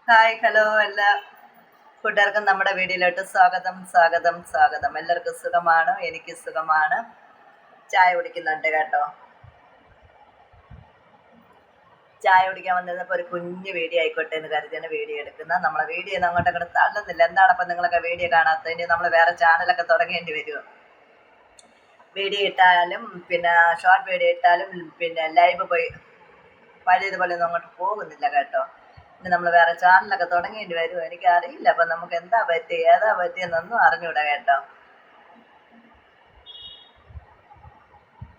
Hi hello എല്ലാ കൂട്ടുകാർക്കും നമ്മുടെ വീഡിയോയിലോട്ട് സ്വാഗതം സ്വാഗതം സ്വാഗതം. എല്ലാവർക്കും സുഖമാണ്, എനിക്ക് സുഖമാണ്. ചായ കുടിക്കുന്നുണ്ട് കേട്ടോ. ചായ കുടിക്കാൻ വന്നിരുന്നപ്പോൾ ഒരു കുഞ്ഞു വീഡിയോ ആയിക്കോട്ടെ എന്ന് കരുതിയാണ് വീഡിയോ എടുക്കുന്നത്. നമ്മളെ വീഡിയോ ഒന്നും അങ്ങോട്ട് തള്ളുന്നില്ല. എന്താണ് അപ്പം നിങ്ങളൊക്കെ വീഡിയോ കാണാത്തതിന് നമ്മൾ വേറെ ചാനലൊക്കെ തുടങ്ങേണ്ടി വരുമോ? വീഡിയോ ഇട്ടാലും പിന്നെ ഷോർട്ട് വീഡിയോ ഇട്ടാലും പിന്നെ ലൈവ് പോയി പഴയതുപോലെ ഒന്നും അങ്ങോട്ട് പോകുന്നില്ല കേട്ടോ. ഇനി നമ്മൾ വേറെ ചാനലൊക്കെ തുടങ്ങേണ്ടി വരുമോ എനിക്കറിയില്ല. അപ്പം നമുക്ക് എന്താ പറ്റി ഏതാ പറ്റിയെന്നൊന്നും അറിഞ്ഞൂടാ കേട്ടോ.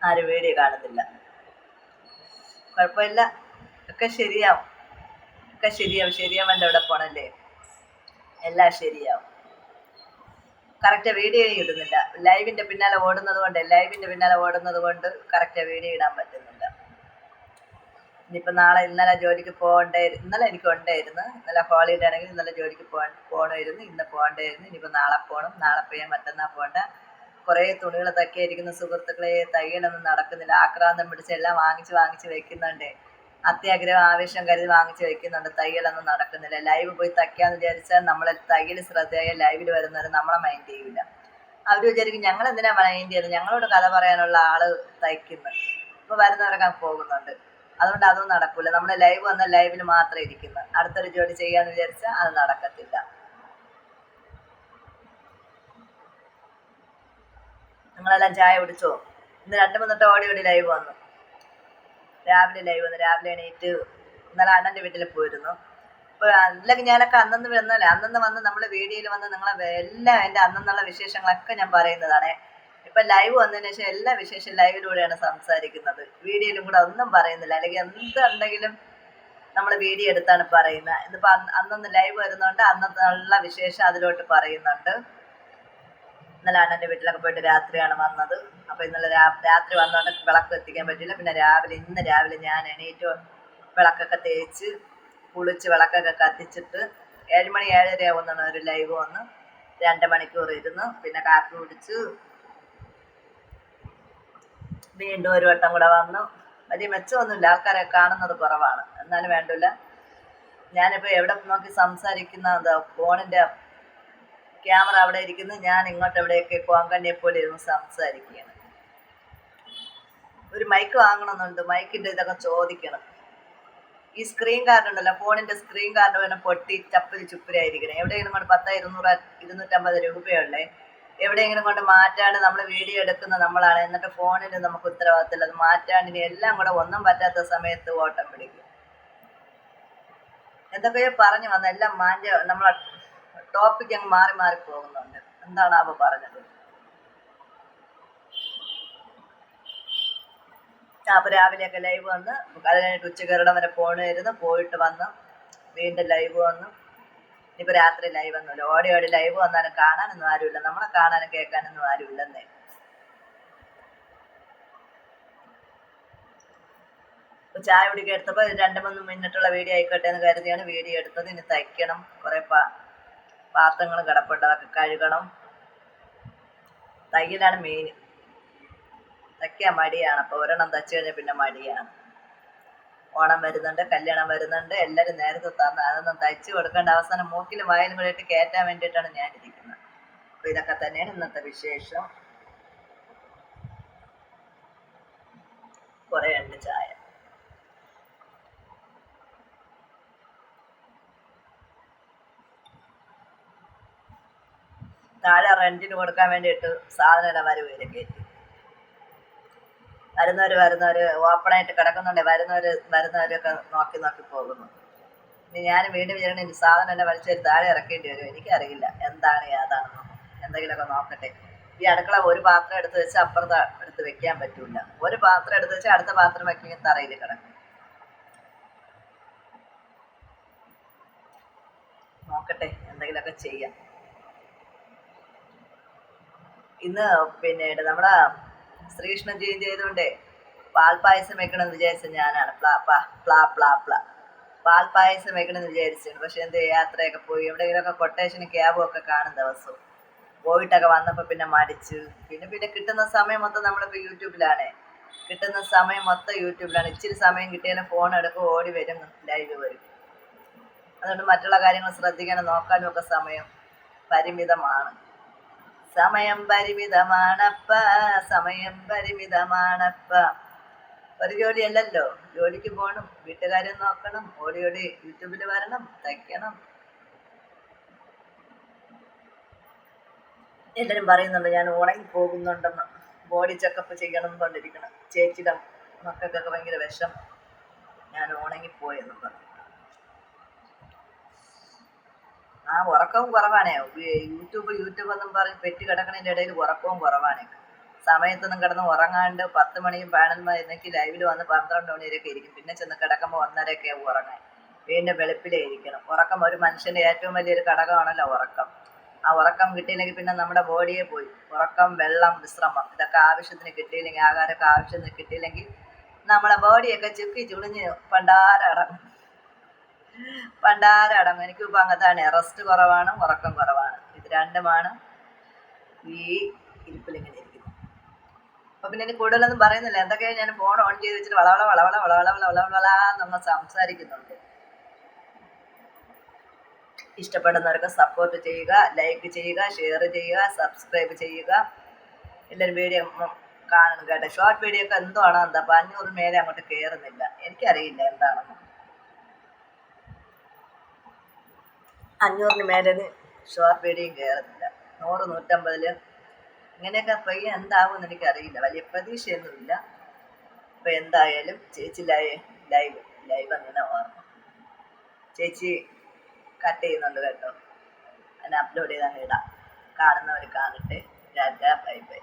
ആരും വീഡിയോ കാണുന്നില്ല. കുഴപ്പമില്ല, ഒക്കെ ശരിയാവും, ഒക്കെ ശരിയാവും. ശരിയാവേണ്ട എവിടെ പോണല്ലേ, എല്ലാം ശരിയാവും. കറക്റ്റ് വീഡിയോ ഇടുന്നില്ല. ലൈവിൻ്റെ പിന്നാലെ ഓടുന്നത് കൊണ്ട് കറക്റ്റ് വീഡിയോ ഇടാൻ പറ്റുന്നില്ല. ഇനിയിപ്പോൾ നാളെ ഇന്നലെ ജോലിക്ക് പോകണ്ടായിരുന്നു. ഇന്നലെ എനിക്ക് ഉണ്ടായിരുന്നു. ഇന്നലെ ഹോളിഡേ ആണെങ്കിൽ ഇന്നലെ ജോലിക്ക് പോകണമായിരുന്നു. ഇന്ന് പോകണ്ടായിരുന്നു. ഇനിയിപ്പോൾ നാളെ പോകണം. നാളെ പോയാൽ മറ്റന്നാൾ പോകണ്ട. കുറേ തുണികൾ തക്കിയിരിക്കുന്ന സുഹൃത്തുക്കളെ, തയ്യലൊന്നും നടക്കുന്നില്ല. ആക്രാന്തം പിടിച്ച് എല്ലാം വാങ്ങിച്ച് വെക്കുന്നുണ്ട്. അത്യാഗ്രഹം ആവേശം കരുതി വാങ്ങിച്ച് വെക്കുന്നുണ്ട്. തയ്യലൊന്നും നടക്കുന്നില്ല. ലൈവ് പോയി തയ്ക്കാന്ന് വിചാരിച്ചാൽ നമ്മളെ തയ്യൽ ശ്രദ്ധയായ ലൈവിൽ വരുന്നവർ നമ്മളെ മൈൻഡ് ചെയ്യില്ല. അവർ വിചാരിക്കും ഞങ്ങൾ എന്തിനാ മൈൻഡ് ചെയ്യുന്നത്, ഞങ്ങളോട് കഥ പറയാനുള്ള ആള് തയ്ക്കുന്നു. ഇപ്പോൾ വരുന്നവരൊക്കെ പോകുന്നുണ്ട്. അതുകൊണ്ട് അതൊന്നും നടക്കില്ല. നമ്മുടെ ലൈവ് വന്നാൽ ലൈവിൽ മാത്രമേ ഇരിക്കുന്നു. അടുത്തൊരു ജോലി ചെയ്യാന്ന് വിചാരിച്ചാൽ അത് നടക്കത്തില്ല. നിങ്ങളെല്ലാം ചായ കുടിച്ചോ? ഇന്ന് 2-3 ഓടി ലൈവ് വന്നു. രാവിലെ എണീറ്റ് ഇന്നലെ അണ്ണൻ്റെ വീട്ടിൽ പോയിരുന്നു. ഇപ്പോൾ അല്ലെങ്കിൽ ഞാനൊക്കെ അന്നന്ന് വന്ന് നമ്മൾ വീഡിയോയിൽ വന്ന് നിങ്ങളെ എല്ലാം എൻ്റെ അന്നുള്ള വിശേഷങ്ങളൊക്കെ ഞാൻ പറയുന്നതാണ്. ഇപ്പം ലൈവ് വന്നതിന് ശേഷം എല്ലാ വിശേഷം ലൈവിലൂടെയാണ് സംസാരിക്കുന്നത്. വീഡിയോയിലും കൂടെ ഒന്നും പറയുന്നില്ല. അല്ലെങ്കിൽ എന്തുണ്ടെങ്കിലും നമ്മൾ വീഡിയോ എടുത്താണ് പറയുന്നത്. ഇതിപ്പോൾ അന്നൊന്ന് ലൈവ് വരുന്നുണ്ട്, അന്നുള്ള വിശേഷം അതിലോട്ട് പറയുന്നുണ്ട്. ഇന്നലെ അണ്ണൻ്റെ വീട്ടിലൊക്കെ പോയിട്ട് രാത്രിയാണ് വന്നത്. അപ്പോൾ ഇന്നലെ രാത്രി വന്നുകൊണ്ട് വിളക്ക് എത്തിക്കാൻ പറ്റില്ല. പിന്നെ ഇന്ന് രാവിലെ ഞാൻ എണീറ്റ് വിളക്കൊക്കെ തേച്ച് കുളിച്ച് വിളക്കൊക്കെ കത്തിച്ചിട്ട് 7 മണി 7:30 ആവുന്നതാണ് ഒരു ലൈവ് വന്ന് 2 മണിക്കൂർ ഇരുന്ന് പിന്നെ കാപ്പി കുടിച്ച് വീണ്ടും ഒരു വട്ടം കൂടെ വന്നു. വലിയ മെച്ചമൊന്നുമില്ല, ആൾക്കാരെ കാണുന്നത് കുറവാണ്. എന്നാലും വേണ്ടില്ല. ഞാനിപ്പോൾ എവിടെ നോക്കി സംസാരിക്കുന്ന ഫോണിൻ്റെ ക്യാമറ അവിടെ ഇരിക്കുന്നു, ഞാൻ ഇങ്ങോട്ട് എവിടെയൊക്കെ കോങ്കണ്ണിയെ പോലെ ഇരുന്ന് സംസാരിക്കുകയാണ്. ഒരു മൈക്ക് വാങ്ങണമെന്നുണ്ട്. മൈക്കിൻ്റെ ഇതൊക്കെ ചോദിക്കണം. ഈ സ്ക്രീൻ കാർഡ് ഉണ്ടല്ലോ, ഫോണിൻ്റെ സ്ക്രീൻ കാർഡ് വേണം പൊട്ടി ചുപ്പരായിരിക്കണം. എവിടെയെങ്കിലും കൊണ്ട് 10, 200, 250 രൂപയുള്ളേ. എവിടെയെങ്കിലും കൊണ്ട് മാറ്റാണ്ട് നമ്മൾ വീഡിയോ എടുക്കുന്ന നമ്മളാണ്. എന്നിട്ട് ഫോണിൽ നമുക്ക് ഉത്തരവാദിത്തമില്ല. അത് മാറ്റാണ്ടിന് എല്ലാം കൂടെ ഒന്നും പറ്റാത്ത സമയത്ത് ഓട്ടം പിടിക്കും. എന്തൊക്കെയോ പറഞ്ഞു വന്ന എല്ലാം നമ്മളെ ടോപ്പിക്ക് അങ്ങ് മാറി പോകുന്നുണ്ട്. എന്താണ് അവ പറഞ്ഞത്? അപ്പോൾ രാവിലെയൊക്കെ ലൈവ് വന്ന് അത് കഴിഞ്ഞിട്ട് ഉച്ചകരണം വരെ പോയിട്ട് വന്ന് വീണ്ടും ലൈവ് വന്നു. ഇനിയിപ്പോൾ രാത്രി ലൈവ് ഒന്നുമില്ല. ഓടി ലൈവ് വന്നാലും കാണാനൊന്നും ആരുമില്ല. നമ്മളെ കാണാനും കേൾക്കാനൊന്നും ആരുമില്ലെന്നേ. ഇപ്പോൾ ചായ കുടിക്കാൻ എടുത്തപ്പോൾ 2-3 മിനിറ്റുള്ള വീഡിയോ ആയിക്കോട്ടെ എന്ന് കരുതിയാണ് വീഡിയോ എടുത്തത്. ഇനി തയ്ക്കണം. കുറേ പാത്രങ്ങൾ കിടപ്പുണ്ട്, അതൊക്കെ കഴുകണം. തയ്യലാണ് മെയിൻ. തയ്ക്കാൻ മടിയാണ്. അപ്പോൾ ഒരെണ്ണം തയ്ച്ചു കഴിഞ്ഞാൽ പിന്നെ മടിയാണ്. ഓണം വരുന്നുണ്ട്, കല്യാണം വരുന്നുണ്ട്. എല്ലാവരും നേരത്തെ തന്ന് അതൊന്നും തയ്ച്ചു കൊടുക്കേണ്ട. അവസാനം മൂക്കിലും വായിലും കൂടെ ഇട്ട് കയറ്റാൻ വേണ്ടിയിട്ടാണ് ഞാനിരിക്കുന്നത്. അപ്പോൾ ഇതൊക്കെ തന്നെയാണ് ഇന്നത്തെ വിശേഷം. കുറേ ഉണ്ട് ചായ. താഴെ റെൻറ്റിന് കൊടുക്കാൻ വേണ്ടിയിട്ട് സാധനം വരവില്ല കയറ്റി. വരുന്നവർ ഓപ്പണായിട്ട് കിടക്കുന്നുണ്ട്. വരുന്നവരൊക്കെ നോക്കി പോകുന്നു. ഇനി ഞാൻ വീണ്ടും വിചാരിക്കണം എൻ്റെ സാധനം എന്നെ വലിച്ചൊരു താഴെ ഇറക്കേണ്ടി വരും. എനിക്കറിയില്ല എന്താണ് ഏതാണെന്നോ. എന്തെങ്കിലുമൊക്കെ നോക്കട്ടെ. ഈ അടുക്കള ഒരു പാത്രം എടുത്ത് വെച്ച് അപ്പുറത്ത് എടുത്ത് വെക്കാൻ പറ്റില്ല. ഒരു പാത്രം എടുത്ത് വെച്ച് അടുത്ത പാത്രം വയ്ക്കുമെങ്കിൽ തറയിൽ കിടക്കും. നോക്കട്ടെ, എന്തെങ്കിലുമൊക്കെ ചെയ്യാം. ഇന്ന് പിന്നെ നമ്മുടെ ശ്രീകൃഷ്ണ ജയന്തി ആയതുകൊണ്ട് പാൽപ്പായസം വെക്കണമെന്ന് വിചാരിച്ച ഞാനാണ്. പാൽപ്പായസം വെക്കണമെന്ന് വിചാരിച്ചാണ്. പക്ഷെ എന്ത് യാത്രയൊക്കെ പോയി എവിടെയെങ്കിലുമൊക്കെ കൊട്ടേഷന് ക്യാബും ഒക്കെ കാണും ദിവസവും. പോയിട്ടൊക്കെ വന്നപ്പോൾ പിന്നെ മടിച്ചു. പിന്നെ കിട്ടുന്ന സമയം മൊത്തം നമ്മളിപ്പോൾ യൂട്യൂബിലാണ്. ഇച്ചിരി സമയം കിട്ടിയാലും ഫോൺ എടുക്കും, ഓടി വരും, ലൈവ് വരും. അതുകൊണ്ട് മറ്റുള്ള കാര്യങ്ങൾ ശ്രദ്ധിക്കാനും നോക്കാനും ഒക്കെ സമയം പരിമിതമാണ്. സമയം പരിമിതമാണപ്പ, സമയം പരിമിതമാണപ്പ. ഒരു ജോലിയല്ലല്ലോ, ജോലിക്ക് പോകണം, വീട്ടുകാര്യം നോക്കണം, ഓടി യൂട്യൂബിൽ വരണം, തയ്ക്കണം. എല്ലാവരും പറയുന്നുണ്ട് ഞാൻ ഉണങ്ങി പോകുന്നുണ്ടെന്ന്. ബോഡി ചെക്കപ്പ് ചെയ്യണം കൊണ്ടിരിക്കണം. ചേച്ചിയുടെ മക്കൾക്കൊക്കെ ഭയങ്കര വിഷം, ഞാൻ ഉണങ്ങിപ്പോയെന്നും പറഞ്ഞു. ആ ഉറക്കവും കുറവാണേ. യൂട്യൂബ് എന്നും പറഞ്ഞ് പെറ്റ് കിടക്കണതിൻ്റെ ഇടയിൽ ഉറക്കവും കുറവാണേ. സമയത്തൊന്നും കിടന്ന് ഉറങ്ങാണ്ട് 10 മണിയും 11 എന്നൊക്കെ ലൈവിൽ വന്ന് 12 മണി വരെയൊക്കെ ഇരിക്കും. പിന്നെ ചെന്ന് കിടക്കുമ്പോൾ 1:30 ഉറങ്ങാൻ. വീണ്ടും വെളുപ്പിലേ ഇരിക്കണം. ഉറക്കം ഒരു മനുഷ്യൻ്റെ ഏറ്റവും വലിയൊരു ഘടകമാണല്ലോ ഉറക്കം. ആ ഉറക്കം കിട്ടിയില്ലെങ്കിൽ പിന്നെ നമ്മുടെ ബോഡിയെ പോയി. ഉറക്കം, വെള്ളം, വിശ്രമം ഇതൊക്കെ ആവശ്യത്തിന് കിട്ടിയില്ലെങ്കിൽ, ആഹാരമൊക്കെ ആവശ്യത്തിന് കിട്ടിയില്ലെങ്കിൽ നമ്മളെ ബോഡിയൊക്കെ ചുക്കി ചുളിഞ്ഞ് പണ്ടാരടങ്ങും. എനിക്കിപ്പോൾ അങ്ങനത്താണ്. റെസ്റ്റ് കുറവാണ്, ഉറക്കം കുറവാണ്. ഇത് രണ്ടുമാണ് ഈ ഇരിപ്പിലിങ്ങനെ ഇരിക്കുന്നത്. അപ്പൊ പിന്നെ എനിക്ക് കൂടുതലൊന്നും പറയുന്നില്ല. എന്തൊക്കെയാ ഞാൻ ഫോൺ ഓൺ ചെയ്ത് വെച്ചിട്ട് വളവള നമ്മൾ സംസാരിക്കുന്നുണ്ട്. ഇഷ്ടപ്പെടുന്നവർക്ക് സപ്പോർട്ട് ചെയ്യുക, ലൈക്ക് ചെയ്യുക, ഷെയർ ചെയ്യുക, സബ്സ്ക്രൈബ് ചെയ്യുക. എല്ലാവരും വീഡിയോ കാണണം കേട്ടോ. ഷോർട്ട് വീഡിയോ ഒക്കെ എന്താണോ എന്താ 500 മേലെ അങ്ങോട്ട് കയറുന്നില്ല. എനിക്കറിയില്ല എന്താണെന്ന്. 500 മേലെ ഷോർട്ട് വീഡിയോയും കയറുന്നില്ല. 100, 150 ഇങ്ങനെയൊക്കെ പയ്യെ എന്താവുമെന്ന് എനിക്കറിയില്ല. വലിയ പ്രതീക്ഷയൊന്നുമില്ല. ഇപ്പം എന്തായാലും ചേച്ചി ലൈവ് അങ്ങനെ ഓർമ്മ ചേച്ചി കട്ട് ചെയ്യുന്നുണ്ട് കേട്ടോ. അതിനെ അപ്ലോഡ് ചെയ്ത് അങ്ങ് ഇടാം. കാണുന്നവർ കാണട്ടെ. Bye bye.